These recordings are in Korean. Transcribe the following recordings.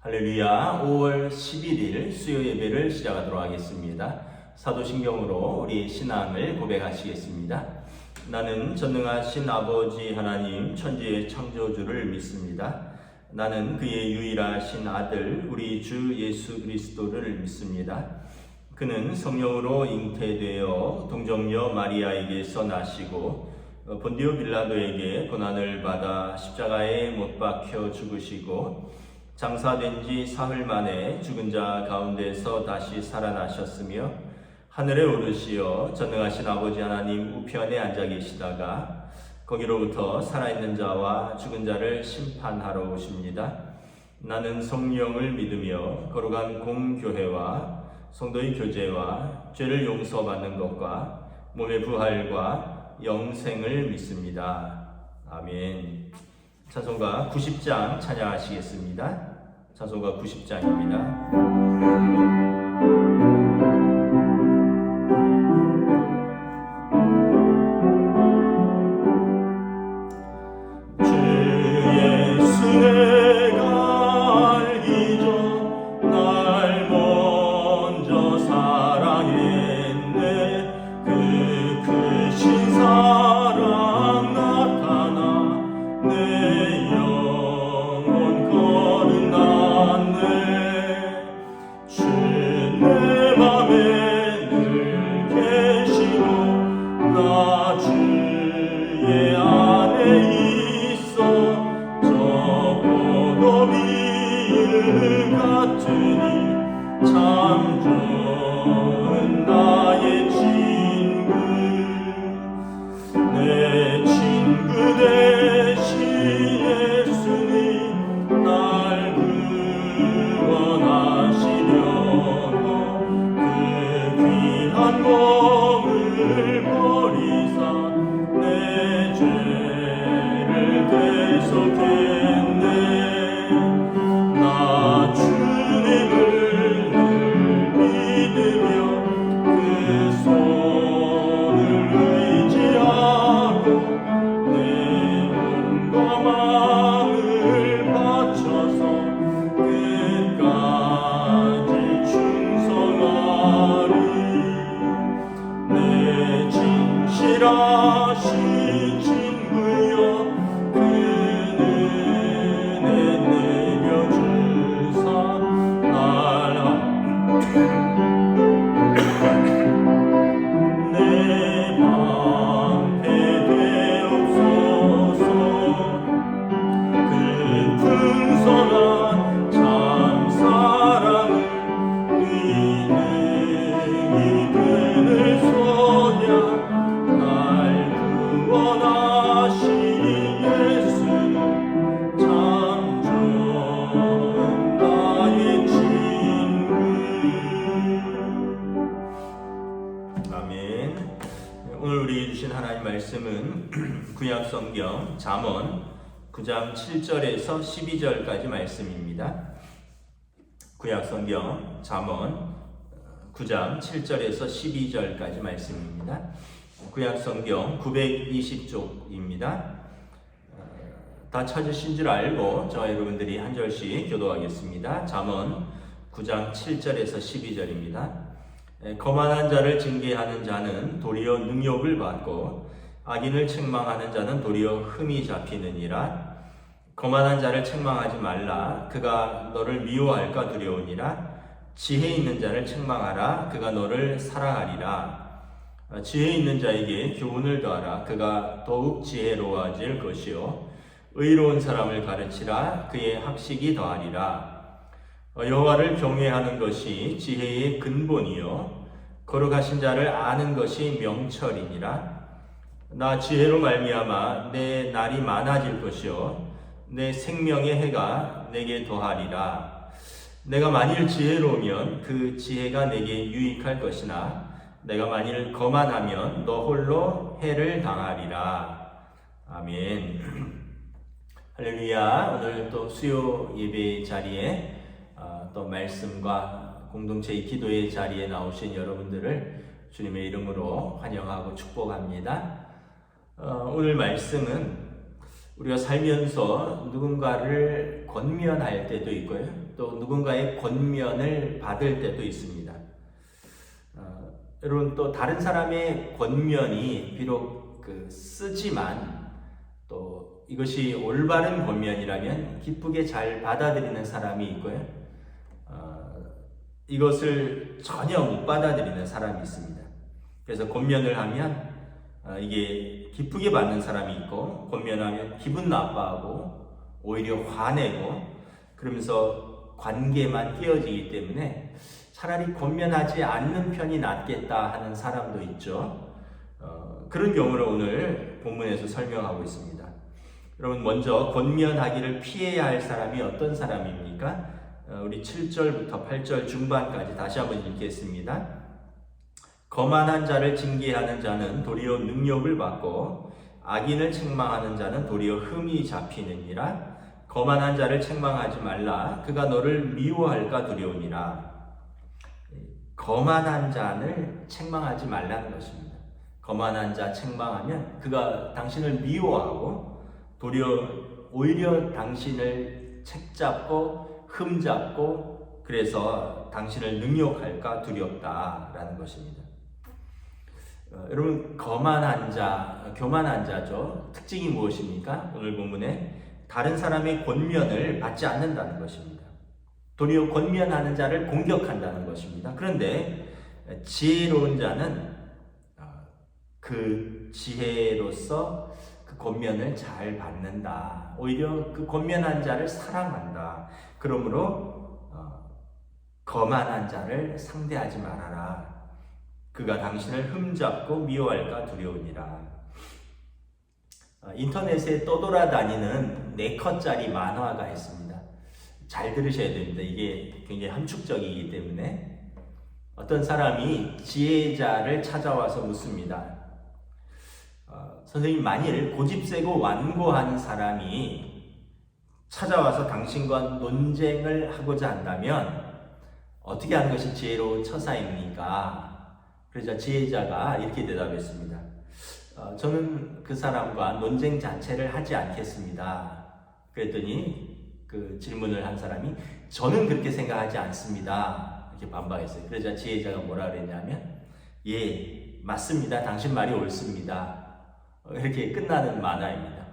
할렐루야. 5월 11일 수요 예배를 시작하도록 하겠습니다. 사도신경으로 우리 신앙을 고백하시겠습니다. 나는 전능하신 아버지 하나님 천지의 창조주를 믿습니다. 나는 그의 유일하신 아들 우리 주 예수 그리스도를 믿습니다. 그는 성령으로 잉태되어 동정녀 마리아에게서 나시고 본디오 빌라도에게 고난을 받아 십자가에 못 박혀 죽으시고 장사된 지 사흘 만에 죽은 자 가운데서 다시 살아나셨으며 하늘에 오르시어 전능하신 아버지 하나님 우편에 앉아 계시다가 거기로부터 살아있는 자와 죽은 자를 심판하러 오십니다. 나는 성령을 믿으며 거룩한 공교회와 성도의 교제와 죄를 용서받는 것과 몸의 부활과 영생을 믿습니다. 아멘. 찬송가 90장 찬양하시겠습니다. 찬송가 90장입니다. 참 좋은 나의 친구, 내 친구 되신 예수님 날 구원하시려고 그 귀한 몸을 버리사 내 죄를 대속했네. 나 주님을 말씀은 구약성경 잠언 9장 7절에서 12절까지 말씀입니다. 구약성경 잠언 9장 7절에서 12절까지 말씀입니다. 구약성경 920쪽입니다. 다 찾으신 줄 알고 저와 여러분들이 한 절씩 교도하겠습니다. 잠언 9장 7절에서 12절입니다. 거만한 자를 징계하는 자는 도리어 능욕을 받고 악인을 책망하는 자는 도리어 흠이 잡히느니라. 거만한 자를 책망하지 말라. 그가 너를 미워할까 두려우니라. 지혜 있는 자를 책망하라. 그가 너를 사랑하리라. 지혜 있는 자에게 교훈을 더하라. 그가 더욱 지혜로워질 것이요 의로운 사람을 가르치라. 그의 학식이 더하리라. 여호와를 경외하는 것이 지혜의 근본이요 거룩하신 자를 아는 것이 명철이니라. 나 지혜로 말미암아 내 날이 많아질 것이요 내 생명의 해가 내게 더하리라. 내가 만일 지혜로우면 그 지혜가 내게 유익할 것이나 내가 만일 거만하면 너 홀로 해를 당하리라. 아멘. 할렐루야. 오늘 또 수요 예배 자리에 또 말씀과 공동체의 기도의 자리에 나오신 여러분들을 주님의 이름으로 환영하고 축복합니다. 오늘 말씀은 우리가 살면서 누군가를 권면할 때도 있고요, 또 누군가의 권면을 받을 때도 있습니다. 여러분 또 다른 사람의 권면이 비록 쓰지만 또 이것이 올바른 권면이라면 기쁘게 잘 받아들이는 사람이 있고요. 이것을 전혀 못 받아들이는 사람이 있습니다. 그래서 권면을 하면 이게 기쁘게 받는 사람이 있고 권면하면 기분 나빠하고 오히려 화내고 그러면서 관계만 깨어지기 때문에 차라리 권면하지 않는 편이 낫겠다 하는 사람도 있죠. 그런 경우를 오늘 본문에서 설명하고 있습니다. 여러분 먼저 권면하기를 피해야 할 사람이 어떤 사람입니까? 우리 7절부터 8절 중반까지 다시 한번 읽겠습니다. 거만한 자를 징계하는 자는 도리어 능력을 받고 악인을 책망하는 자는 도리어 흠이 잡히느니라. 거만한 자를 책망하지 말라. 그가 너를 미워할까 두려우니라. 거만한 자를 책망하지 말라는 것입니다. 거만한 자 책망하면 그가 당신을 미워하고 도리어 오히려 당신을 책잡고 흠잡고 그래서 당신을 능욕할까 두렵다라는 것입니다. 여러분 거만한 자, 교만한 자죠. 특징이 무엇입니까? 오늘 본문에 다른 사람의 권면을 받지 않는다는 것입니다. 도리어 권면하는 자를 공격한다는 것입니다. 그런데 지혜로운 자는 그 지혜로서 그 권면을 잘 받는다. 오히려 그 권면한 자를 사랑한다. 그러므로 거만한 자를 상대하지 말아라. 그가 당신을 흠잡고 미워할까 두려우니라. 인터넷에 떠돌아다니는 4컷짜리 만화가 있습니다. 잘 들으셔야 됩니다. 이게 굉장히 함축적이기 때문에 어떤 사람이 지혜자를 찾아와서 묻습니다. 선생님, 만일 고집세고 완고한 사람이 찾아와서 당신과 논쟁을 하고자 한다면 어떻게 하는 것이 지혜로운 처사입니까? 그러자 지혜자가 이렇게 대답했습니다. 저는 그 사람과 논쟁 자체를 하지 않겠습니다. 그랬더니 그 질문을 한 사람이 저는 그렇게 생각하지 않습니다. 이렇게 반박했어요. 그러자 지혜자가 뭐라 그랬냐면 예, 맞습니다. 당신 말이 옳습니다. 이렇게 끝나는 만화입니다.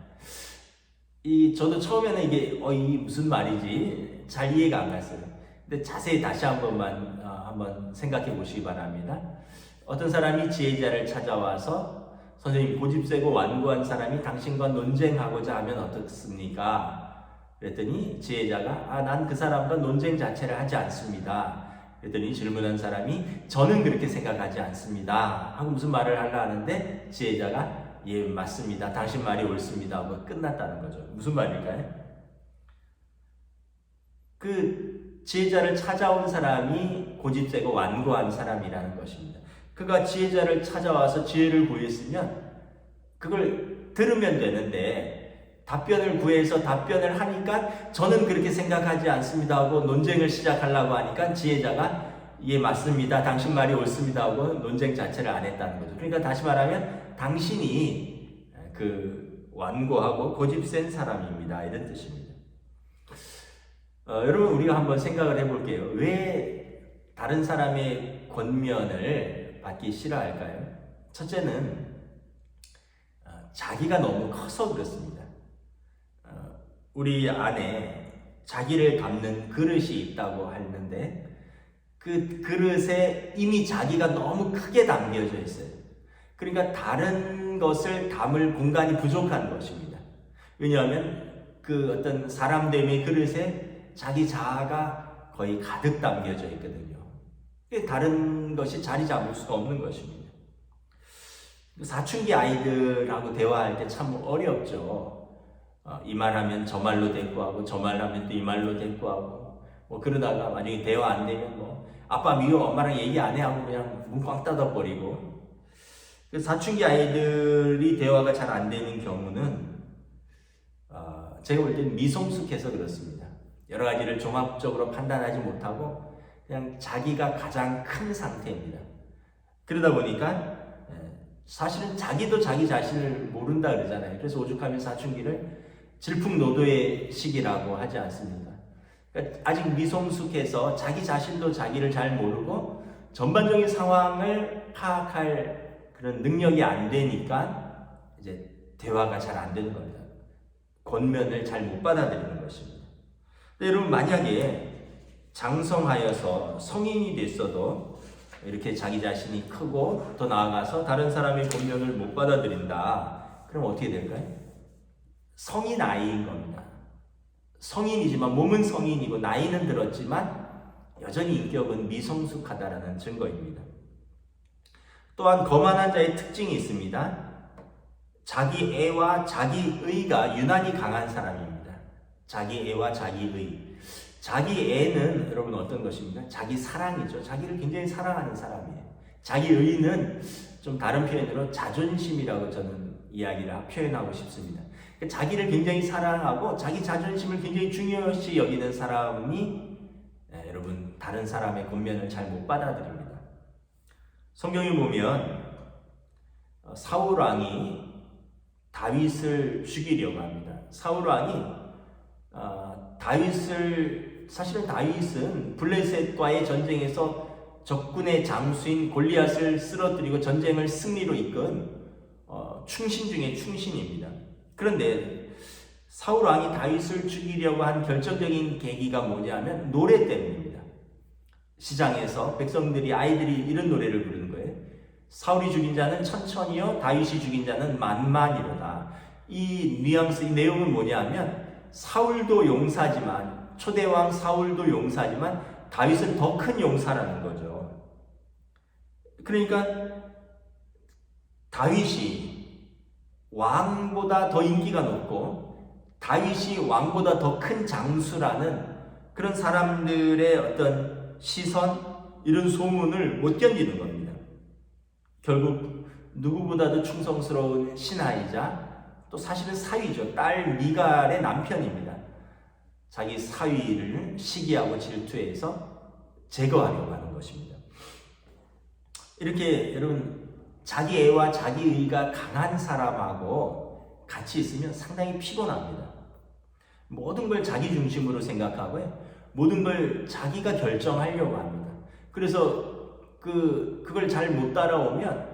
저도 처음에는 이게 무슨 말이지 잘 이해가 안 갔어요. 근데 자세히 다시 한번 생각해 보시기 바랍니다. 어떤 사람이 지혜자를 찾아와서 선생님 고집세고 완고한 사람이 당신과 논쟁하고자 하면 어떻습니까? 그랬더니 지혜자가 난 그 사람과 논쟁 자체를 하지 않습니다. 그랬더니 질문한 사람이 저는 그렇게 생각하지 않습니다 하고 무슨 말을 하려 하는데 지혜자가 예 맞습니다. 당신 말이 옳습니다 하고 끝났다는 거죠. 무슨 말일까요? 그 지혜자를 찾아온 사람이 고집세고 완고한 사람이라는 것입니다. 그가 지혜자를 찾아와서 지혜를 구했으면 그걸 들으면 되는데 답변을 구해서 답변을 하니까 저는 그렇게 생각하지 않습니다 하고 논쟁을 시작하려고 하니까 지혜자가 예 맞습니다. 당신 말이 옳습니다 하고 논쟁 자체를 안 했다는 거죠. 그러니까 다시 말하면 당신이 그 완고하고 고집센 사람입니다. 이런 뜻입니다. 여러분 우리가 한번 생각을 해볼게요. 왜 다른 사람의 권면을 받기 싫어할까요? 첫째는 자기가 너무 커서 그렇습니다. 우리 안에 자기를 담는 그릇이 있다고 하는데 그 그릇에 이미 자기가 너무 크게 담겨져 있어요. 그러니까 다른 것을 담을 공간이 부족한 것입니다. 왜냐하면 그 어떤 사람됨의 그릇에 자기 자아가 거의 가득 담겨져 있거든요. 다른 것이 자리 잡을 수가 없는 것입니다. 사춘기 아이들하고 대화할 때 참 어렵죠. 이 말하면 저 말로 대꾸하고 저 말하면 또 이 말로 대꾸하고 그러다가 만약에 대화 안 되면 아빠 미워 엄마랑 얘기 안 해 하고 그냥 문 꽝 닫아버리고 사춘기 아이들이 대화가 잘 안 되는 경우는 제가 볼 때는 미성숙해서 그렇습니다. 여러 가지를 종합적으로 판단하지 못하고 그냥 자기가 가장 큰 상태입니다. 그러다 보니까 사실은 자기도 자기 자신을 모른다 그러잖아요. 그래서 오죽하면 사춘기를 질풍노도의 시기라고 하지 않습니까? 그러니까 아직 미성숙해서 자기 자신도 자기를 잘 모르고 전반적인 상황을 파악할 그런 능력이 안 되니까 이제 대화가 잘 안 되는 겁니다. 권면을 잘 못 받아들이는 것입니다. 근데 여러분, 만약에 장성하여서 성인이 됐어도 이렇게 자기 자신이 크고 더 나아가서 다른 사람의 권면을 못 받아들인다. 그럼 어떻게 될까요? 성인 아이인 겁니다. 성인이지만 몸은 성인이고 나이는 들었지만 여전히 인격은 미성숙하다라는 증거입니다. 또한 거만한 자의 특징이 있습니다. 자기 애와 자기 의가 유난히 강한 사람입니다. 자기 애와 자기 의. 자기 애는 여러분 어떤 것입니까? 자기 사랑이죠. 자기를 굉장히 사랑하는 사람이에요. 자기 의는 좀 다른 표현으로 자존심이라고 저는 이야기를 표현하고 싶습니다. 자기를 굉장히 사랑하고 자기 자존심을 굉장히 중요시 여기는 사람이 여러분 다른 사람의 권면을 잘 못 받아들입니다. 성경에 보면 사울 왕이 다윗을 죽이려고 합니다. 사울 왕이 사실은 다윗은 블레셋과의 전쟁에서 적군의 장수인 골리앗을 쓰러뜨리고 전쟁을 승리로 이끈 충신 중에 충신입니다. 그런데 사울 왕이 다윗을 죽이려고 한 결정적인 계기가 뭐냐면 노래 때문입니다. 시장에서 백성들이 아이들이 이런 노래를 부르는 거예요. 사울이 죽인 자는 천천히요, 다윗이 죽인 자는 만만이로다. 이 뉘앙스, 이 내용은 뭐냐면 사울도 용사지만, 초대왕 사울도 용사지만 다윗은 더 큰 용사라는 거죠. 그러니까 다윗이 왕보다 더 인기가 높고 다윗이 왕보다 더 큰 장수라는 그런 사람들의 어떤 시선, 이런 소문을 못 견디는 겁니다. 결국 누구보다도 충성스러운 신하이자 또 사실은 사위죠. 딸 미갈의 남편입니다. 자기 사위를 시기하고 질투해서 제거하려고 하는 것입니다. 이렇게 여러분 자기 애와 자기 의가 강한 사람하고 같이 있으면 상당히 피곤합니다. 모든 걸 자기 중심으로 생각하고요. 모든 걸 자기가 결정하려고 합니다. 그래서 그걸 잘 못 따라오면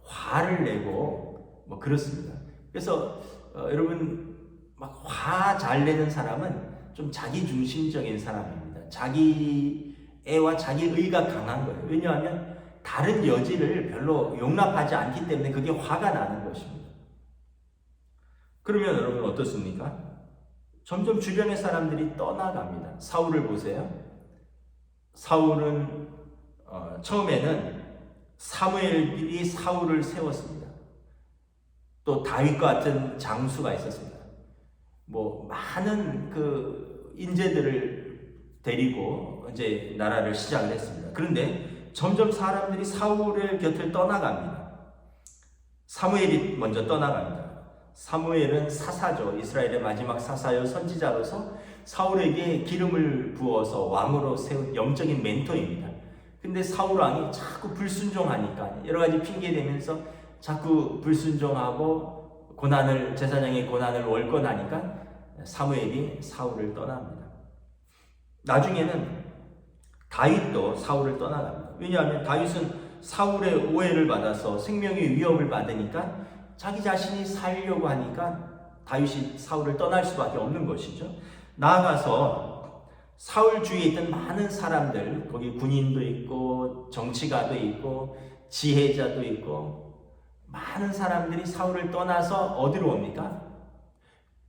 화를 내고 뭐 그렇습니다. 그래서 여러분 막 화 잘 내는 사람은 좀 자기 중심적인 사람입니다. 자기 애와 자기 의가 강한 거예요. 왜냐하면 다른 여지를 별로 용납하지 않기 때문에 그게 화가 나는 것입니다. 그러면 여러분 어떻습니까? 점점 주변의 사람들이 떠나갑니다. 사울을 보세요. 사울은 처음에는 사무엘이 사울을 세웠습니다. 또 다윗과 같은 장수가 있었습니다. 뭐 많은 그 인재들을 데리고 이제 나라를 시작을 했습니다. 그런데 점점 사람들이 사울의 곁을 떠나갑니다. 사무엘이 먼저 떠나갑니다. 사무엘은 사사죠. 이스라엘의 마지막 사사요 선지자로서 사울에게 기름을 부어서 왕으로 세운 영적인 멘토입니다. 근데 사울 왕이 자꾸 불순종하니까 여러 가지 핑계 대면서 자꾸 불순종하고 제사장의 고난을 월권하니까 사무엘이 사울을 떠납니다. 나중에는 다윗도 사울을 떠나갑니다. 왜냐하면 다윗은 사울의 오해를 받아서 생명의 위협을 받으니까 자기 자신이 살려고 하니까 다윗이 사울을 떠날 수밖에 없는 것이죠. 나아가서 사울 주위에 있던 많은 사람들, 거기 군인도 있고 정치가도 있고 지혜자도 있고 많은 사람들이 사울을 떠나서 어디로 옵니까?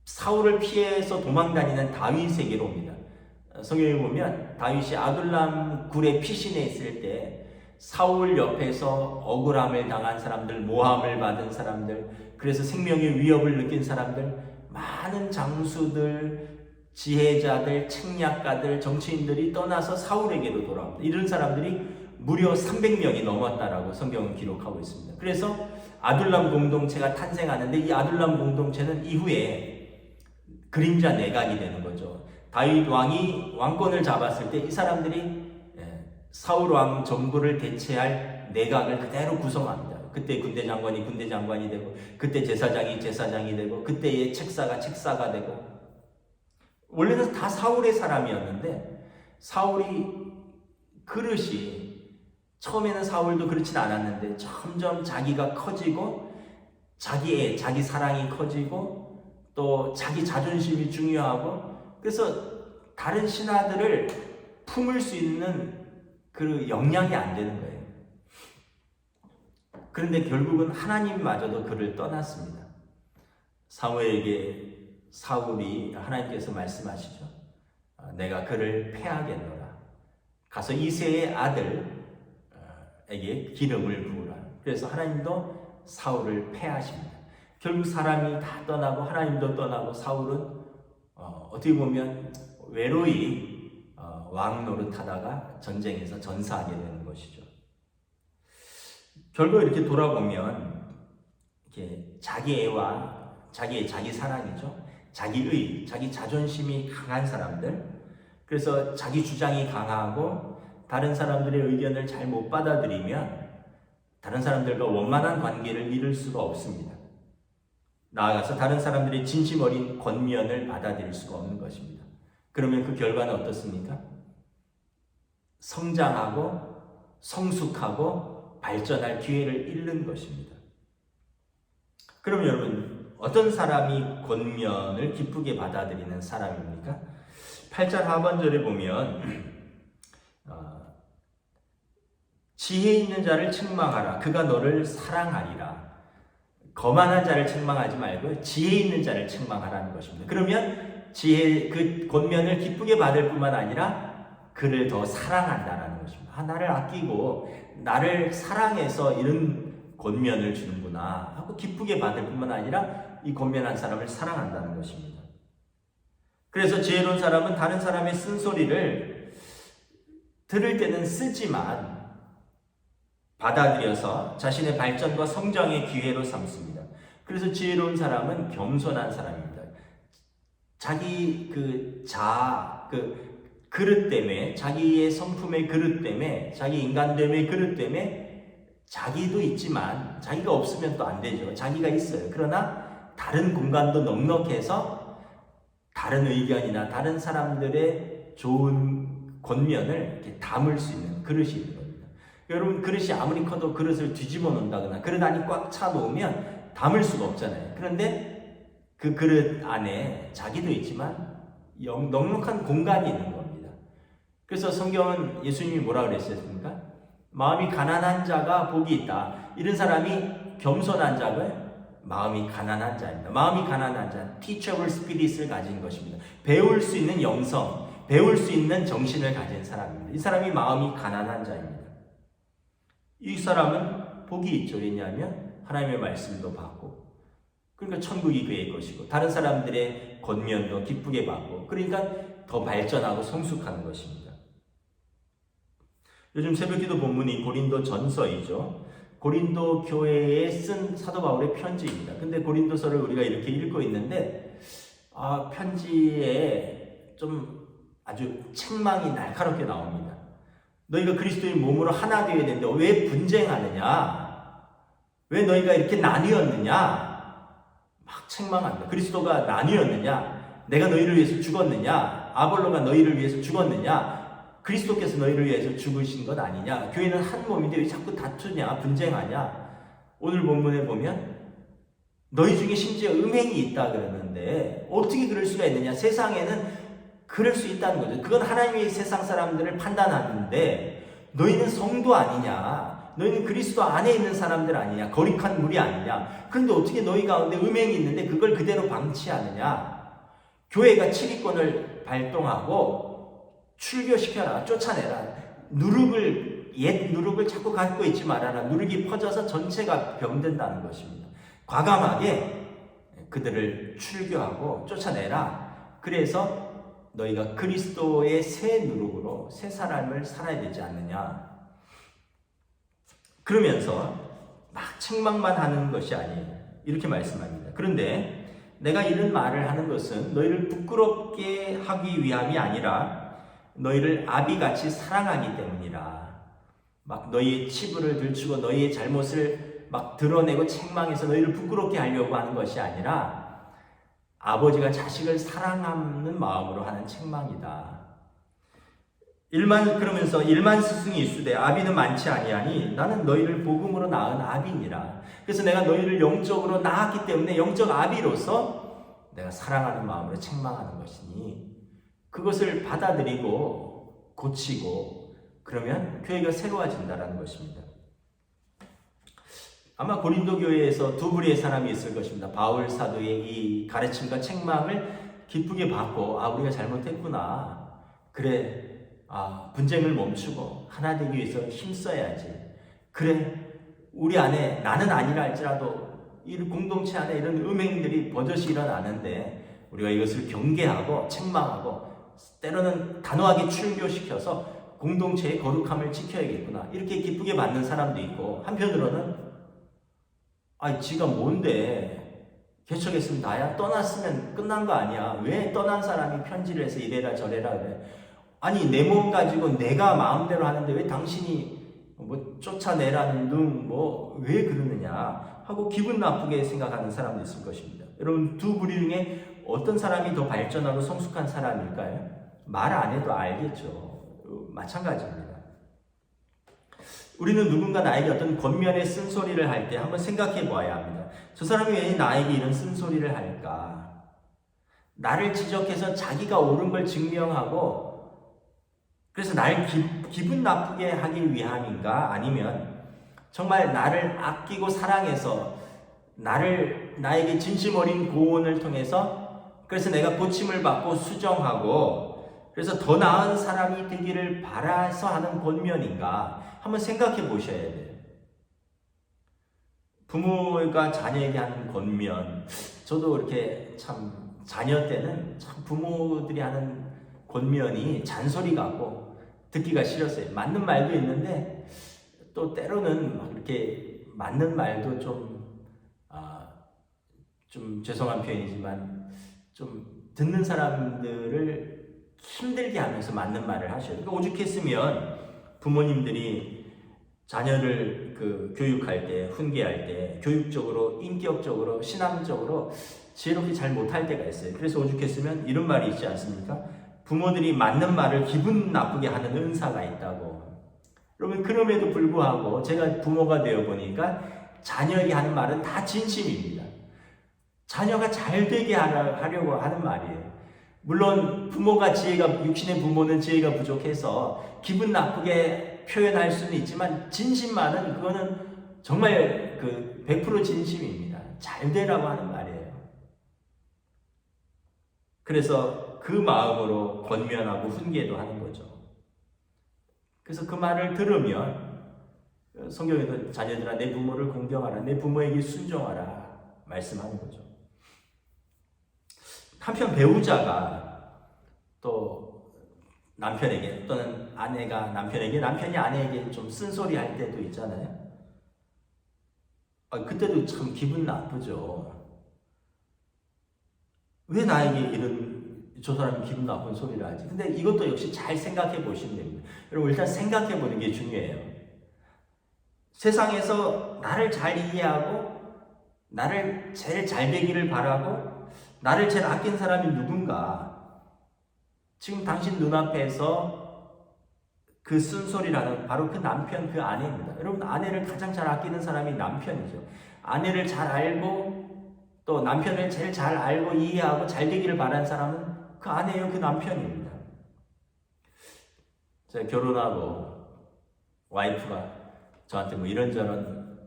사울을 피해서 도망다니는 다윗에게로 옵니다. 성경에 보면 다윗이 아둘람 굴에 피신해 있을 때 사울 옆에서 억울함을 당한 사람들, 모함을 받은 사람들, 그래서 생명의 위협을 느낀 사람들, 많은 장수들, 지혜자들, 책략가들, 정치인들이 떠나서 사울에게로 돌아옵니다. 이런 사람들이 무려 300명이 넘었다라고 성경은 기록하고 있습니다. 그래서 아둘람 공동체가 탄생하는데 이 아둘람 공동체는 이후에 그림자 내각이 되는 거죠. 다윗 왕이 왕권을 잡았을 때 이 사람들이 사울 왕 정부를 대체할 내각을 그대로 구성합니다. 그때 군대 장관이 되고, 그때 제사장이 되고, 그때의 책사가 되고, 원래는 다 사울의 사람이었는데 사울이 그릇이 처음에는 사울도 그렇진 않았는데 점점 자기가 커지고 자기 사랑이 커지고 또 자기 자존심이 중요하고 그래서 다른 신하들을 품을 수 있는 그 역량이 안 되는 거예요. 그런데 결국은 하나님마저도 그를 떠났습니다. 사무엘에게 사울이 하나님께서 말씀하시죠. 내가 그를 패하겠노라. 가서 이새의 아들에게 기름을 부으라. 그래서 하나님도 사울을 패하십니다. 결국 사람이 다 떠나고 하나님도 떠나고 사울은 어떻게 보면 외로이 왕 노릇하다가 전쟁에서 전사하게 되는 것이죠. 결국 이렇게 돌아보면 이렇게 자기 애와 자기 사랑이죠. 자기의, 자기 자존심이 강한 사람들, 그래서 자기 주장이 강하고 다른 사람들의 의견을 잘 못 받아들이면 다른 사람들과 원만한 관계를 이룰 수가 없습니다. 나아가서 다른 사람들의 진심 어린 권면을 받아들일 수가 없는 것입니다. 그러면 그 결과는 어떻습니까? 성장하고 성숙하고 발전할 기회를 잃는 것입니다. 그럼 여러분, 어떤 사람이 권면을 기쁘게 받아들이는 사람입니까? 8절 하반절에 보면 지혜 있는 자를 책망하라. 그가 너를 사랑하리라. 거만한 자를 책망하지 말고 지혜 있는 자를 책망하라는 것입니다. 그러면 그 권면을 기쁘게 받을 뿐만 아니라 그를 더 사랑한다라는 것입니다. 나를 아끼고 나를 사랑해서 이런 권면을 주는구나 하고 기쁘게 받을 뿐만 아니라 이 권면한 사람을 사랑한다는 것입니다. 그래서 지혜로운 사람은 다른 사람의 쓴소리를 들을 때는 쓰지만 받아들여서 자신의 발전과 성장의 기회로 삼습니다. 그래서 지혜로운 사람은 겸손한 사람입니다. 자기 그릇 때문에, 자기의 성품의 그릇 때문에, 자기 인간됨의 그릇 때문에 자기도 있지만 자기가 없으면 또 안 되죠. 자기가 있어요. 그러나 다른 공간도 넉넉해서 다른 의견이나 다른 사람들의 좋은 권면을 이렇게 담을 수 있는 그릇이 있는 겁니다. 여러분, 그릇이 아무리 커도 그릇을 뒤집어 놓는다거나 그릇 안이 꽉 차 놓으면 담을 수가 없잖아요. 그런데 그 그릇 안에 자기도 있지만 넉넉한 공간이 있는 겁니다. 그래서 성경은 예수님이 뭐라 그랬습니까? 마음이 가난한 자가 복이 있다. 이런 사람이 겸손한 자고요. 마음이 가난한 자입니다. 마음이 가난한 자, teachable spirit을 가진 것입니다. 배울 수 있는 영성, 배울 수 있는 정신을 가진 사람입니다. 이 사람이 마음이 가난한 자입니다. 이 사람은 복이 있죠. 왜냐하면 하나님의 말씀도 받고, 그러니까 천국이 그의 것이고 다른 사람들의 권면도 기쁘게 받고, 그러니까 더 발전하고 성숙하는 것입니다. 요즘 새벽기도 본문이 고린도 전서이죠. 고린도 교회에 쓴 사도 바울의 편지입니다. 근데 고린도서를 우리가 이렇게 읽고 있는데 편지에 좀 아주 책망이 날카롭게 나옵니다. 너희가 그리스도의 몸으로 하나 되어야 되는데 왜 분쟁하느냐? 왜 너희가 이렇게 나뉘었느냐? 막 책망합니다. 그리스도가 나뉘었느냐? 내가 너희를 위해서 죽었느냐? 아볼로가 너희를 위해서 죽었느냐? 그리스도께서 너희를 위해서 죽으신 것 아니냐? 교회는 한 몸인데 왜 자꾸 다투냐? 분쟁하냐? 오늘 본문에 보면 너희 중에 심지어 음행이 있다 그러는데 어떻게 그럴 수가 있느냐? 세상에는 그럴 수 있다는 거죠. 그건 하나님이 세상 사람들을 판단하는데 너희는 성도 아니냐? 너희는 그리스도 안에 있는 사람들 아니냐? 거룩한 무리 아니냐? 그런데 어떻게 너희 가운데 음행이 있는데 그걸 그대로 방치하느냐? 교회가 치리권을 발동하고 출교시켜라, 쫓아내라. 옛 누룩을 자꾸 갖고 있지 말아라. 누룩이 퍼져서 전체가 병든다는 것입니다. 과감하게 그들을 출교하고 쫓아내라. 그래서 너희가 그리스도의 새 누룩으로 새 사람을 살아야 되지 않느냐. 그러면서 막 책망만 하는 것이 아니에요. 이렇게 말씀합니다. 그런데 내가 이런 말을 하는 것은 너희를 부끄럽게 하기 위함이 아니라 너희를 아비같이 사랑하기 때문이라. 막 너희의 치부를 들추고 너희의 잘못을 막 드러내고 책망해서 너희를 부끄럽게 하려고 하는 것이 아니라 아버지가 자식을 사랑하는 마음으로 하는 책망이다. 그러면서 일만 스승이 있으되 아비는 많지 아니하니 나는 너희를 복음으로 낳은 아비니라. 그래서 내가 너희를 영적으로 낳았기 때문에 영적 아비로서 내가 사랑하는 마음으로 책망하는 것이니 그것을 받아들이고 고치고 그러면 교회가 새로워진다는 것입니다. 아마 고린도 교회에서 두 부류의 사람이 있을 것입니다. 바울 사도의 이 가르침과 책망을 기쁘게 받고 우리가 잘못했구나. 그래, 분쟁을 멈추고 하나 되기 위해서 힘써야지. 그래, 우리 안에 나는 아니라 할지라도 이 공동체 안에 이런 음행들이 버젓이 일어나는데 우리가 이것을 경계하고 책망하고 때로는 단호하게 출교시켜서 공동체의 거룩함을 지켜야겠구나. 이렇게 기쁘게 받는 사람도 있고 한편으로는 지가 뭔데 개척했으면 나야 떠났으면 끝난 거 아니야. 왜 떠난 사람이 편지를 해서 이래라 저래라 그래. 아니 내 몸 가지고 내가 마음대로 하는데 왜 당신이 쫓아내라는 둥 왜 그러느냐 하고 기분 나쁘게 생각하는 사람도 있을 것입니다. 여러분 두 부류 중에 어떤 사람이 더 발전하고 성숙한 사람일까요? 말 안 해도 알겠죠. 마찬가지입니다. 우리는 누군가 나에게 어떤 권면의 쓴소리를 할 때 한번 생각해 보아야 합니다. 저 사람이 왜 나에게 이런 쓴소리를 할까? 나를 지적해서 자기가 옳은 걸 증명하고 그래서 날 기분 나쁘게 하기 위함인가? 아니면 정말 나를 아끼고 사랑해서 나에게 진심 어린 고언을 통해서 그래서 내가 고침을 받고 수정하고 그래서 더 나은 사람이 되기를 바라서 하는 권면인가? 한번 생각해 보셔야 돼요. 부모가 자녀에게 하는 권면, 저도 이렇게 참 자녀 때는 참 부모들이 하는 권면이 잔소리 같고 듣기가 싫었어요. 맞는 말도 있는데 또 때로는 이렇게 맞는 말도 좀 죄송한 표현이지만 좀 듣는 사람들을 힘들게 하면서 맞는 말을 하셔요. 그러니까 오죽했으면 부모님들이 자녀를 교육할 때, 훈계할 때 교육적으로, 인격적으로, 신앙적으로 지혜롭게 잘 못할 때가 있어요. 그래서 오죽했으면 이런 말이 있지 않습니까? 부모들이 맞는 말을 기분 나쁘게 하는 은사가 있다고. 여러분 그럼에도 불구하고 제가 부모가 되어 보니까 자녀에게 하는 말은 다 진심입니다. 자녀가 잘 되게 하려고 하는 말이에요. 물론 부모가 육신의 부모는 지혜가 부족해서 기분 나쁘게 표현할 수는 있지만 진심만은 그거는 정말 100% 진심입니다. 잘 되라고 하는 말이에요. 그래서 그 마음으로 권면하고 훈계도 하는 거죠. 그래서 그 말을 들으면 성경에도 자녀들아 내 부모를 공경하라, 내 부모에게 순종하라 말씀하는 거죠. 한편 배우자가 또 남편에게 또는 아내가 남편에게, 남편이 아내에게 좀 쓴소리 할 때도 있잖아요. 그때도 참 기분 나쁘죠. 왜 나에게 저 사람이 기분 나쁜 소리를 하지? 근데 이것도 역시 잘 생각해 보시면 됩니다. 여러분 일단 생각해 보는 게 중요해요. 세상에서 나를 잘 이해하고 나를 제일 잘 되기를 바라고 나를 제일 아낀 사람이 누군가? 지금 당신 눈앞에서 그 쓴소리라는 바로 그 남편, 그 아내입니다. 여러분 아내를 가장 잘 아끼는 사람이 남편이죠. 아내를 잘 알고 또 남편을 제일 잘 알고 이해하고 잘 되기를 바라는 사람은 그 아내예요, 그 남편입니다. 제가 결혼하고 와이프가 저한테 이런저런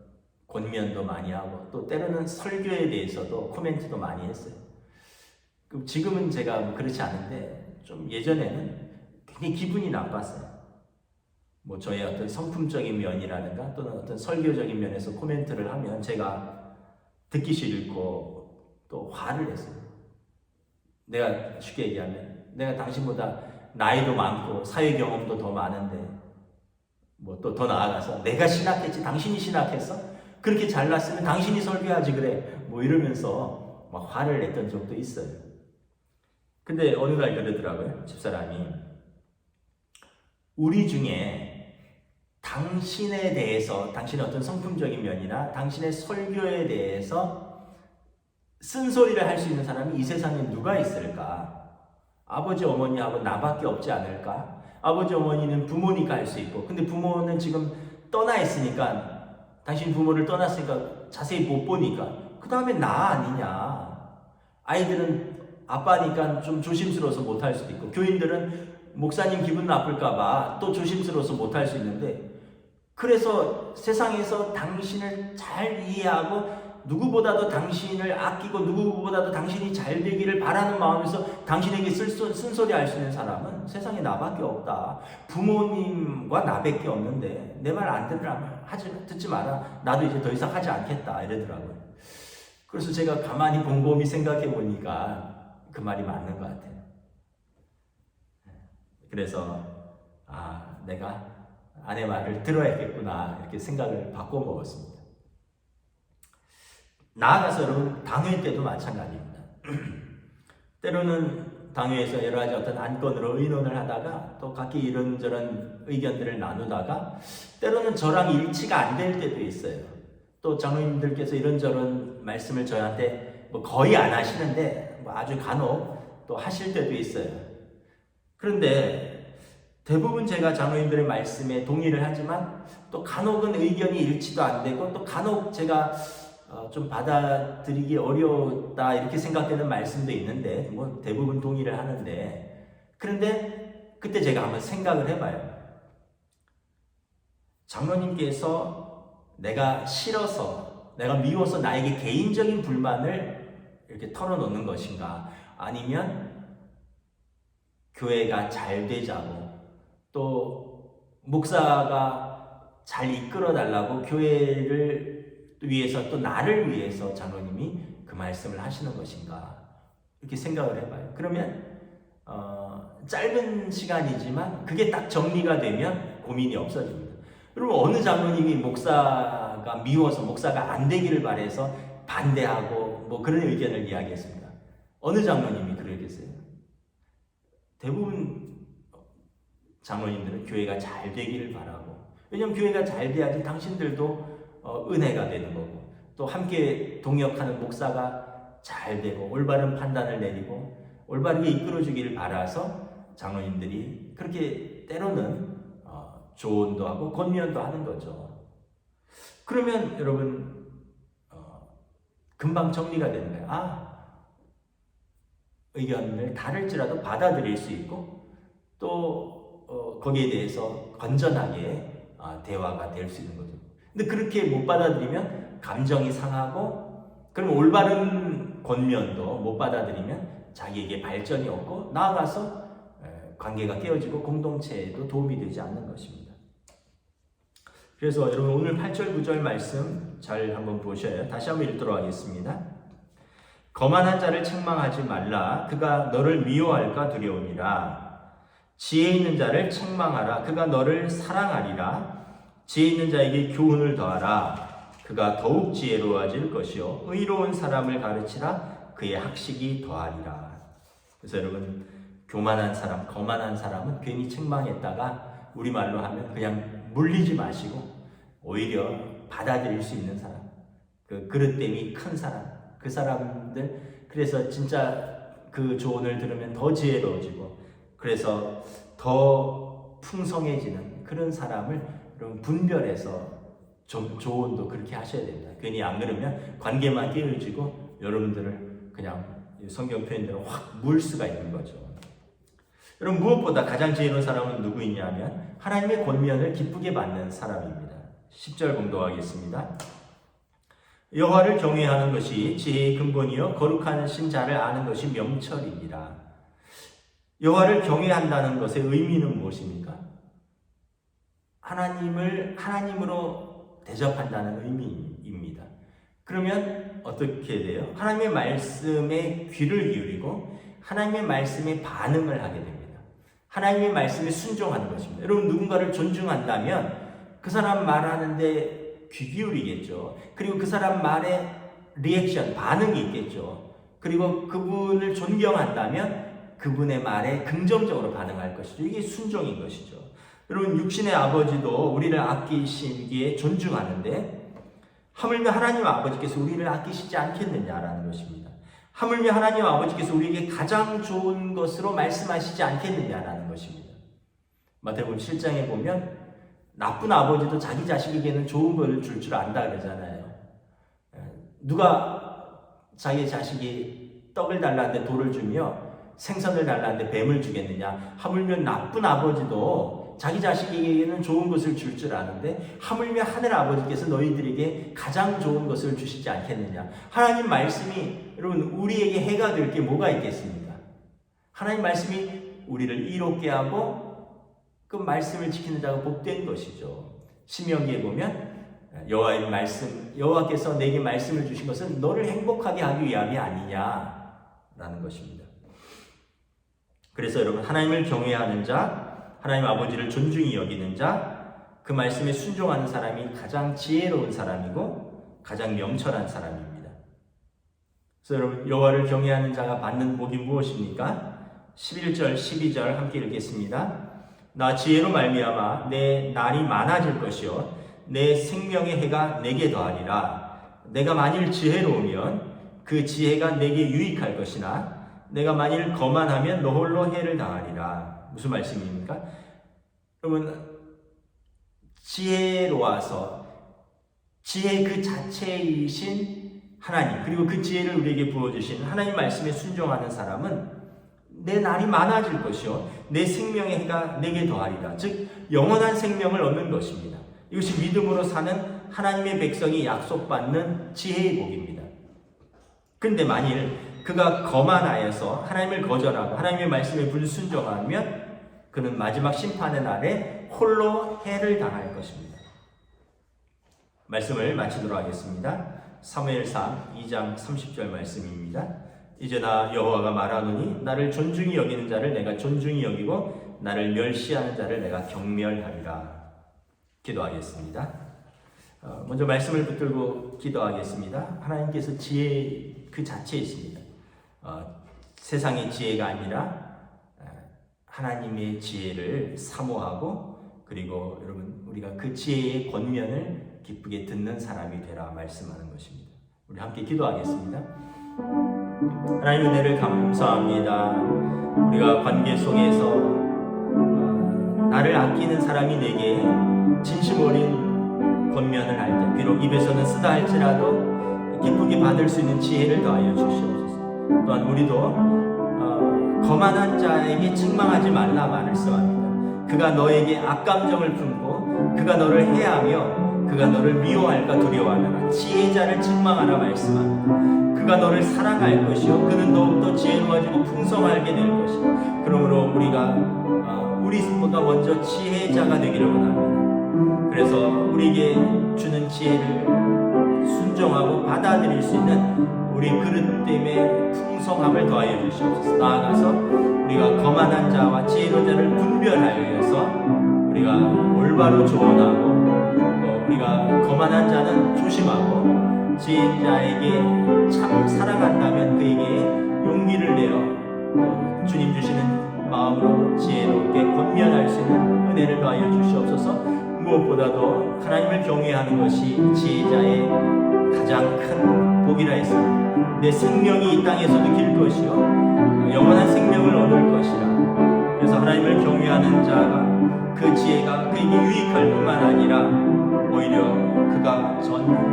권면도 많이 하고 또 때로는 설교에 대해서도 코멘트도 많이 했어요. 지금은 제가 그렇지 않은데 좀 예전에는 굉장히 기분이 나빴어요. 저의 어떤 성품적인 면이라든가 또는 어떤 설교적인 면에서 코멘트를 하면 제가 듣기 싫고 또 화를 냈어요. 내가 쉽게 얘기하면 내가 당신보다 나이도 많고 사회 경험도 더 많은데 또 더 나아가서 내가 신학했지 당신이 신학했어? 그렇게 잘났으면 당신이 설교하지 그래 이러면서 화를 냈던 적도 있어요. 근데 어느 날 그러더라고요. 집사람이 우리 중에 당신에 대해서 당신의 어떤 성품적인 면이나 당신의 설교에 대해서 쓴소리를 할 수 있는 사람이 이 세상에 누가 있을까? 아버지 어머니하고 나밖에 없지 않을까? 아버지 어머니는 부모니까 할 수 있고, 근데 부모는 지금 떠나 있으니까, 당신 부모를 떠났으니까 자세히 못 보니까 그 다음에 나 아니냐. 아이들은 아빠니까 좀 조심스러워서 못 할 수도 있고, 교인들은 목사님 기분 나쁠까봐 또 조심스러워서 못 할 수 있는데, 그래서 세상에서 당신을 잘 이해하고 누구보다도 당신을 아끼고 누구보다도 당신이 잘 되기를 바라는 마음에서 당신에게 쓴소리 할 수 있는 사람은 세상에 나밖에 없다. 부모님과 나밖에 없는데 내 말 안 들으라면 듣지 마라. 나도 이제 더 이상 하지 않겠다 이러더라고요. 그래서 제가 가만히 곰곰이 생각해 보니까 그 말이 맞는 것 같아요. 그래서 내가 아내 말을 들어야겠구나 이렇게 생각을 바꿔 먹었습니다. 나아가서 여러분, 당회 때도 마찬가지입니다. 때로는 당회에서 여러 가지 어떤 안건으로 의논을 하다가 또 각기 이런저런 의견들을 나누다가 때로는 저랑 일치가 안 될 때도 있어요. 또 장로님들께서 이런저런 말씀을 저한테 뭐 거의 안 하시는데 뭐 아주 간혹 또 하실 때도 있어요. 그런데 대부분 제가 장로님들의 말씀에 동의를 하지만 또 간혹은 의견이 일치도 안 되고 또 간혹 제가 좀 받아들이기 어려웠다 이렇게 생각되는 말씀도 있는데 뭐 대부분 동의를 하는데, 그런데 그때 제가 한번 생각을 해봐요. 장로님께서 내가 싫어서, 내가 미워서 나에게 개인적인 불만을 이렇게 털어놓는 것인가, 아니면 교회가 잘 되자고 또 목사가 잘 이끌어 달라고 교회를 위해서 또 나를 위해서 장로님이 그 말씀을 하시는 것인가 이렇게 생각을 해봐요. 그러면 짧은 시간이지만 그게 딱 정리가 되면 고민이 없어집니다. 여러분, 어느 장로님이 목사가 미워서 목사가 안 되기를 바라서 반대하고 뭐 그런 의견을 이야기했습니다. 어느 장로님이 그러겠어요? 대부분 장로님들은 교회가 잘 되기를 바라고, 왜냐하면 교회가 잘 돼야지 당신들도 은혜가 되는 거고, 또 함께 동역하는 목사가 잘 되고 올바른 판단을 내리고 올바르게 이끌어주기를 바라서 장로님들이 그렇게 때로는 조언도 하고 권면도 하는 거죠. 그러면 여러분 금방 정리가 되는 거예요. 의견을 다를지라도 받아들일 수 있고 또 거기에 대해서 건전하게 대화가 될 수 있는 거죠. 근데 그렇게 못 받아들이면 감정이 상하고, 그럼 올바른 권면도 못 받아들이면 자기에게 발전이 없고 나아가서 관계가 깨어지고 공동체에도 도움이 되지 않는 것입니다. 그래서 여러분, 오늘 8절 9절 말씀 잘 한번 보셔요. 다시 한번 읽도록 하겠습니다. 거만한 자를 책망하지 말라. 그가 너를 미워할까 두려우니라. 지혜 있는 자를 책망하라. 그가 너를 사랑하리라. 지혜 있는 자에게 교훈을 더하라. 그가 더욱 지혜로워질 것이요 의로운 사람을 가르치라. 그의 학식이 더하리라. 그래서 여러분, 교만한 사람, 거만한 사람은 괜히 책망했다가 우리말로 하면 그냥 물리지 마시고 오히려 받아들일 수 있는 사람, 그 그릇됨이 큰 사람, 그 사람들, 그래서 진짜 그 조언을 들으면 더 지혜로워지고 그래서 더 풍성해지는 그런 사람을 여러분 분별해서 좀 조언도 그렇게 하셔야 됩니다. 괜히 안 그러면 관계만 깨어지고 여러분들을 그냥 성경 표현대로 확 물 수가 있는 거죠. 여러분, 무엇보다 가장 지혜로운 사람은 누구이냐면 하나님의 권면을 기쁘게 받는 사람입니다. 10절 공독하겠습니다. 여호와를 경외하는 것이 지혜의 근본이요 거룩하신 자를 아는 것이 명철이니라. 여호와를 경외한다는 것의 의미는 무엇입니까? 하나님을 하나님으로 대접한다는 의미입니다. 그러면 어떻게 돼요? 하나님의 말씀에 귀를 기울이고 하나님의 말씀에 반응을 하게 됩니다. 하나님의 말씀에 순종하는 것입니다. 여러분, 누군가를 존중한다면 그 사람 말하는데 귀 기울이겠죠. 그리고 그 사람 말에 리액션, 반응이 있겠죠. 그리고 그분을 존경한다면 그분의 말에 긍정적으로 반응할 것이죠. 이게 순종인 것이죠. 여러분, 육신의 아버지도 우리를 아끼시기에 존중하는데 하물며 하나님 아버지께서 우리를 아끼시지 않겠느냐라는 것입니다. 하물며 하나님 아버지께서 우리에게 가장 좋은 것으로 말씀하시지 않겠느냐라는 것입니다. 마태복음 7장에 보면 나쁜 아버지도 자기 자식에게는 좋은 걸 줄 줄 안다 그러잖아요. 누가 자기 자식이 떡을 달라는데 돌을 주며 생선을 달라는데 뱀을 주겠느냐? 하물며 나쁜 아버지도 자기 자식에게는 좋은 것을 줄 줄 아는데 하물며 하늘 아버지께서 너희들에게 가장 좋은 것을 주시지 않겠느냐? 하나님 말씀이 여러분 우리에게 해가 될 게 뭐가 있겠습니까? 하나님 말씀이 우리를 이롭게 하고 그 말씀을 지키는 자가 복된 것이죠. 신명기에 보면 여호와의 말씀, 여호와께서 내게 말씀을 주신 것은 너를 행복하게 하기 위함이 아니냐라는 것입니다. 그래서 여러분 하나님을 경외하는 자, 하나님 아버지를 존중히 여기는 자, 그 말씀에 순종하는 사람이 가장 지혜로운 사람이고 가장 명철한 사람입니다. 그래서 여러분 여호와를 경외하는 자가 받는 복이 무엇입니까? 11절, 12절 함께 읽겠습니다. 나 지혜로 말미암아 내 날이 많아질 것이요 내 생명의 해가 내게 더하리라. 내가 만일 지혜로우면 그 지혜가 내게 유익할 것이나 내가 만일 거만하면 너 홀로 해를 당하리라. 무슨 말씀입니까? 여러분 지혜로워서 지혜 그 자체이신 하나님 그리고 그 지혜를 우리에게 부어주신 하나님 말씀에 순종하는 사람은 내 날이 많아질 것이요 내 생명의 해가 내게 더하리라. 즉 영원한 생명을 얻는 것입니다. 이것이 믿음으로 사는 하나님의 백성이 약속받는 지혜의 복입니다. 그런데 만일 그가 거만하여서 하나님을 거절하고 하나님의 말씀에 불순종하면 그는 마지막 심판의 날에 홀로 해를 당할 것입니다. 말씀을 마치도록 하겠습니다. 사무엘상 2장 30절 말씀입니다. 이제 나 여호와가 말하노니 나를 존중히 여기는 자를 내가 존중히 여기고 나를 멸시하는 자를 내가 경멸하리라. 기도하겠습니다. 먼저 말씀을 붙들고 기도하겠습니다. 하나님께서 지혜 그 자체이십니다. 세상의 지혜가 아니라 하나님의 지혜를 사모하고 그리고 여러분 우리가 그 지혜의 권면을 기쁘게 듣는 사람이 되라 말씀하는 것입니다. 우리 함께 기도하겠습니다. 하나님 은혜를 감사합니다. 우리가 관계 속에서 나를 아끼는 사람이 내게 진심 어린 권면을 할 때 비록 입에서는 쓰다 할지라도 기쁘게 받을 수 있는 지혜를 더하여 주시옵소서. 또한 우리도 거만한 자에게 책망하지 말라 말씀합니다. 그가 너에게 악감정을 품고 그가 너를 해하며 그가 너를 미워할까 두려워하느라 지혜자를 책망하라 말씀합니다. 그가 너를 사랑할 것이요 그는 더욱더 지혜로워지고 풍성하게 될 것이요 그러므로 우리보다 먼저 지혜자가 되기를 원합니다. 그래서 우리에게 주는 지혜를 순종하고 받아들일 수 있는 우리 그릇됨의 풍성함을 더하여 주시옵소서. 나아가서 우리가 거만한 자와 지혜로운 자를 분별하여서 우리가 올바로 조언하고 우리가 거만한 자는 조심하고 지혜자에게 참 사랑한다면 그에게 용기를 내어 주님 주시는 마음으로 지혜롭게 권면할 수 있는 은혜를 더하여 주시옵소서. 무엇보다도 하나님을 경외하는 것이 지혜자의 가장 큰 복이라 했습니다. 내 생명이 이 땅에서도 길 것이요 영원한 생명을 얻을 것이라. 그래서 하나님을 경외하는 자가 그 지혜가 그에게 유익할 뿐만 아니라 오히려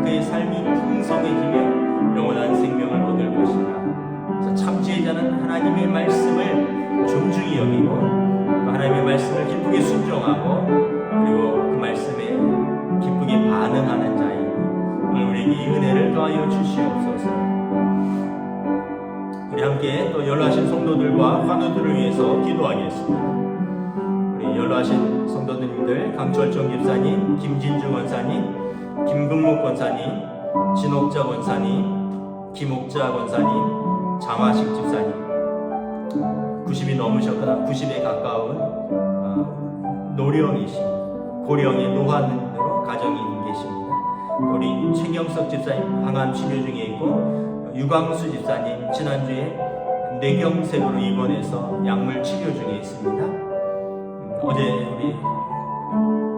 그의 삶이 풍성해지며 영원한 생명을 얻을 것이라. 그래서 참 지혜자는 하나님의 말씀을 존중히 여기고 하나님의 말씀을 기쁘게 순종하고 그리고 그 말씀에 기쁘게 반응하는 자이니 오늘 우리에게 이 은혜를 더하여 주시옵소서. 우리 함께 또 연로하신 성도들과 환우들을 위해서 기도하겠습니다. 우리 연로하신 성도님들 강철정 집사님, 김진주 권사님, 김근목 권사님, 진옥자 권사님, 김옥자 권사님, 장화식 집사님 90이 넘으셨거나 90에 가까운 노령이십니다. 고령의 노환으로 가정이 계십니다. 우리 최경석 집사님 항암 치료 중에 있고 유광수 집사님 지난주에 뇌경색으로 입원해서 약물 치료 중에 있습니다. 어제 우리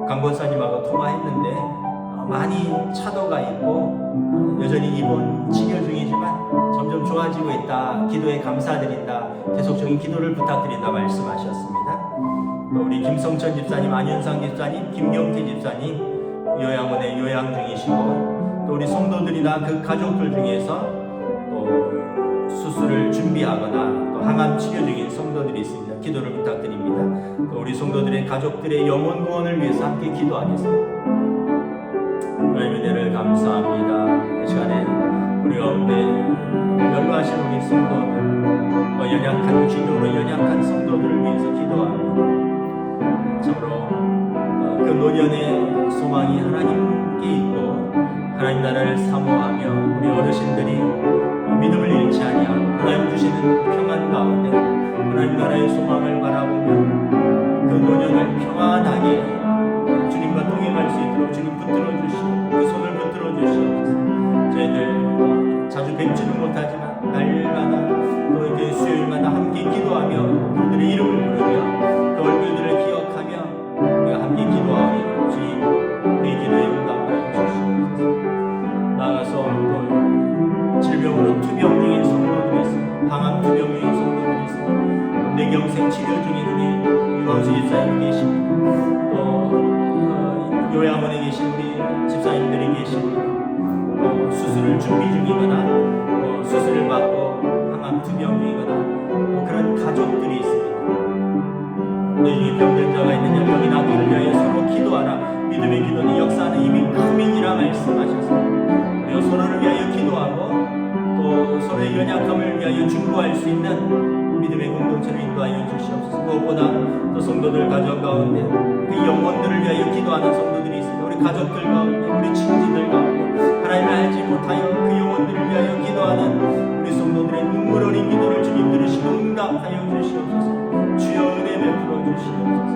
강 권사님하고 통화했는데 많이 차도가 있고 여전히 입원 치료 중이지만 점점 좋아지고 있다. 기도에 감사드린다. 계속적인 기도를 부탁드린다 말씀하셨습니다. 또 우리 김성천 집사님, 안윤상 집사님, 김경태 집사님 요양원에 요양 중이시고 또 우리 성도들이나 그 가족들 중에서 또 수술을 준비하거나 또 항암 치료 중인 성도들이 있습니다. 기도를 부탁드립니다. 또 우리 성도들의 가족들의 영혼 구원을 위해서 함께 기도하겠습니다. 하나님의 은혜를 감사합니다. 이 시간에 우리 가운데 연로하신 우리 성도들, 또 연약한 기도로 연약한 성도들을 위해서 기도합니다. 참으로 그 노년의 소망이 하나님께 있고 하나님 나라를 사모하며 우리 어르신들이 믿음을 잃지 아니하고 하나님 주시는 평안 가운데 하나님 나라의 소망을 바라보며 그 노년을 평안하게 주님과 동행할 수 있도록 주님 붙들어 주시고 그 손을 붙들어 주시옵소서. 저희들 자주 뵙지는 못하지만 날마다 또 이제 수요일마다 함께 기도하며 그들의 이름을 부르며 그 얼굴들을 기억하며 우리가 함께 기도하오니 주님 우리 기도에 응답하여 주시옵소서. 나아가서 또 질병으로 투병 중인 성도들이 있습니다. 방암 투병 중인 성도들이 있습니다. 뇌경색 치료 중인 우리 유광수 집사님 계십니다. 또 요양원에 계신 우리 집사님들이 계십니다. 또 수술을 준비 중이거나 또 수술을 받고 항암 투병 중이거나 또 그런 가족들이 있습니다. 내 중에 병든 자가 있느냐 병이 낫기를 위하여 서로 기도하라. 믿음의 기도는 역사하는 이미 크민이라 말씀하셨습니다. 우리가 서로를 위하여 기도하고 또 서로의 연약함을 위하여 중보할 수 있는 믿음의 공동체를 인도하여 주시옵소서. 무엇보다 또 성도들 가정 가운데 그 영혼들을 위하여 기도하는 성도들이 있습니다. 우리 가족들 가운데 우리 친지들 가운데 하나님을 알지 못하여 그 영혼들을 위하여 기도하는 우리 성도들의 눈물 어린 기도를 주님 들으시고 응답하여 주시옵소서. 주여 은혜 베풀어 주시옵소서.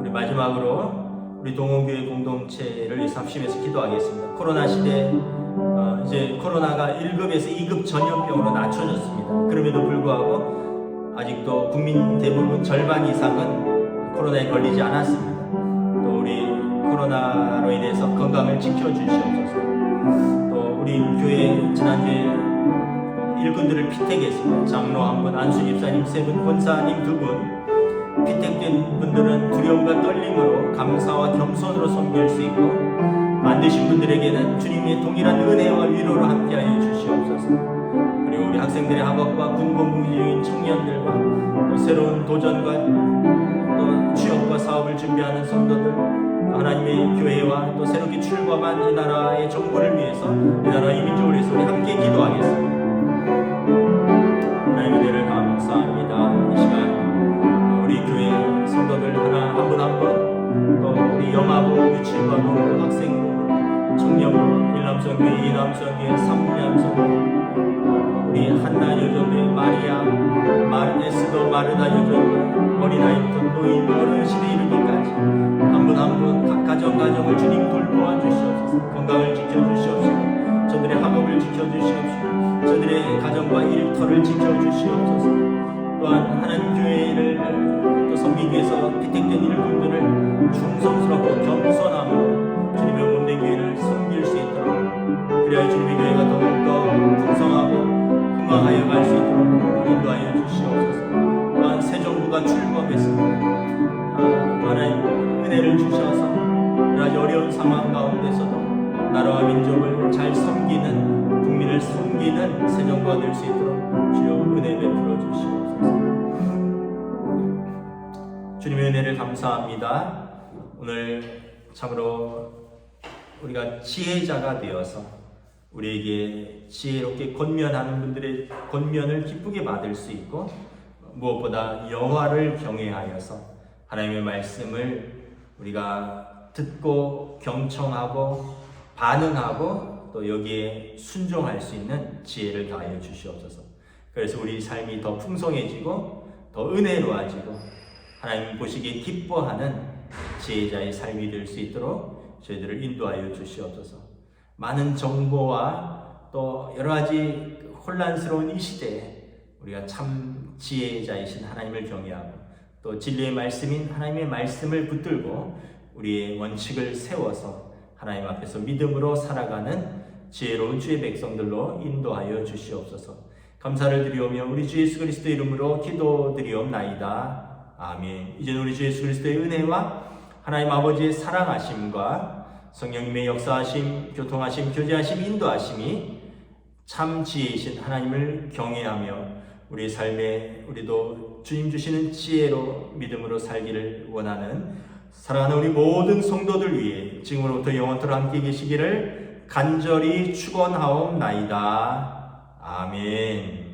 우리 마지막으로 우리 동원교회 공동체를 위해서 합심해서 기도하겠습니다. 코로나 시대 이제 코로나가 1급에서 2급 전염병으로 낮춰졌습니다. 그럼에도 불구하고 아직도 국민 대부분 절반 이상은 코로나에 걸리지 않았습니다. 또 우리 코로나로 인해서 건강을 지켜주시옵소서. 또 우리 교회 지난주에 일꾼들을 피택했습니다. 장로 한 분, 안수 집사님 세 분, 권사님 두 분. 피택된 분들은 두려움과 떨림으로 감사와 겸손으로 섬길 수 있고 만드신 분들에게는 주님의 동일한 은혜와 위로로 함께하여 주시옵소서. 그리고 우리 학생들의 학업과 군복무 중인 청년들과 또 새로운 도전과 또 취업과 사업을 준비하는 성도들, 하나님의 교회와 또 새롭게 출범한 이 나라의 정부를 위해서 이 나라 이민족을 위해서 우리 함께 기도하겠습니다. 하나님의 은혜를 감사합니다. 이 시간 우리 교회 성도들 하나 한 분 한 분 또 우리 영아부, 유치부하고 학생부, 청년부, 일남성교회, 이남성교회, 삼남성교회, 우리 한나 여전대, 마리아, 에스더, 마르다 여전대, 어린아이부터 노인, 어르신에 이르기까지 한 분 한 분 각 가정을 주님 돌보아 주시옵소서. 건강을 지켜주시옵소서. 저들의 학업을 지켜주시옵소서. 저들의 가정과 일터를 지켜주시옵소서. 또한 하나님 교회를 또 섬기기 위해서 피택된 일꾼들을 충성스럽고 겸손함으로 주님의 몸된 교회를 섬길 수 있도록 그래야 주님의 교회가 더욱더 풍성하고 흥왕하여 갈 수 있도록 인도하여 주시옵소서. 또한 새 정부가 출범했습니다. 하나님 은혜를 주셔서 여러 가지 어려운 상황 가운데서도 나라와 민족을 잘 섬기는 국민을 섬기는 새 정부가 될 수 있도록 주여 은혜 베풀어 주시옵소서. 주님의 은혜를 감사합니다. 오늘 참으로 우리가 지혜자가 되어서 우리에게 지혜롭게 권면하는 분들의 권면을 기쁘게 받을 수 있고 무엇보다 여호와를 경외하여서 하나님의 말씀을 우리가 듣고 경청하고 반응하고 또 여기에 순종할 수 있는 지혜를 더하여 주시옵소서. 그래서 우리 삶이 더 풍성해지고 더 은혜로워지고 하나님 보시기에 기뻐하는 지혜자의 삶이 될 수 있도록 저희들을 인도하여 주시옵소서. 많은 정보와 또 여러 가지 혼란스러운 이 시대에 우리가 참 지혜자이신 하나님을 경외하고 또 진리의 말씀인 하나님의 말씀을 붙들고 우리의 원칙을 세워서 하나님 앞에서 믿음으로 살아가는 지혜로운 주의 백성들로 인도하여 주시옵소서. 감사를 드리오며 우리 주 예수 그리스도의 이름으로 기도드리옵나이다. 아멘. 이제는 우리 주 예수 그리스도의 은혜와 하나님 아버지의 사랑하심과 성령님의 역사하심, 교통하심, 교제하심, 인도하심이 참 지혜이신 하나님을 경외하며 우리 삶에 우리도 주님 주시는 지혜로 믿음으로 살기를 원하는 사랑하는 우리 모든 성도들 위해 지금으로부터 영원토록 함께 계시기를 간절히 축원하옵나이다. 아멘.